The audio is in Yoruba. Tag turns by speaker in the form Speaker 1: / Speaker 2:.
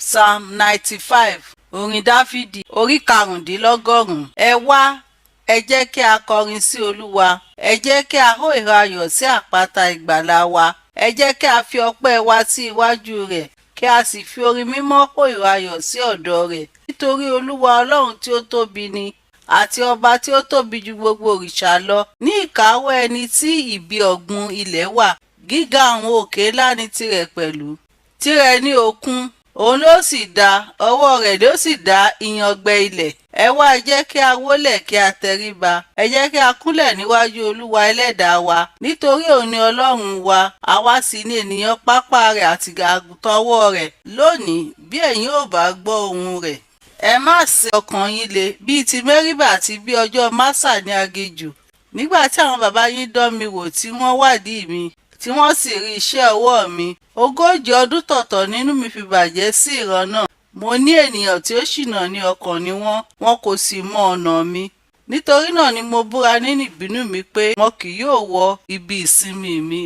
Speaker 1: Psalm 95 orin Dáfídì orí karùndínlọ́gọ́rùn-ún. Ẹ wá, ẹ jẹ́ kí a kọrin sí Olúwa. Ẹ jẹ́ kí a hó ìró ayọ̀ sí àpáta ìgbàlà wa. Ẹ jẹ́ kí a fi ọpẹ́ wa sí iwájú rẹ̀, kí a sì fi orin mímọ́ hó ìró ayọ̀ sí ọ̀dọ̀ rẹ̀. Nítorí Olúwa Ọlọ́run tí ó tóbi ni, àti ọba tí ó tóbi ju gbogbo òrìṣà lọ. Ní ìkáwọ́ ẹni tí ìbí ọ̀gbun ilẹ̀ wà, gíga àwọn òkè ńlá ni tirẹ̀ pẹ̀lú. Tirẹ̀ ni òkun, òun ló sì dá, ọwọ́ rẹ̀ ló sì dá iyangbẹ ilẹ̀. Ẹ wá, ẹ jẹ́ kí a wólẹ̀ kí a tẹríba. Ẹ jẹ́ kí a kúnlẹ̀ níwájú Olúwa ẹlẹ́dàá wa, nítorí òun ni Ọlọ́run wa, àwa sì ni ènìyàn pápá rẹ̀ àti àgùntàn ọwọ́ rẹ̀. Lónìí, bí ẹ̀yin ò bá gbọ́ ohùn rẹ̀, ẹ má ṣe ọkàn yín le bíi ti Mẹ́ríbà àti bí ọjọ́ Másà ní aginjù, nígbà tí àwọn baba yín dán mi wò tí wọ́n wádìí mi, tí wọ́n sì rí iṣẹ́ ọwọ́ mi. 40 ọdún tọ̀tọ̀ nínú mi fi bàjẹ́ sí ìran náà. Mo ní ènìyàn tí ó ṣìnà ní ọkàn ni wọn kò sì mọ ọ̀nà mi. Nítorí náà ni mo búra nínú ìbínú mi pé wọn kì yóò wọ ibi ìsinmi mi.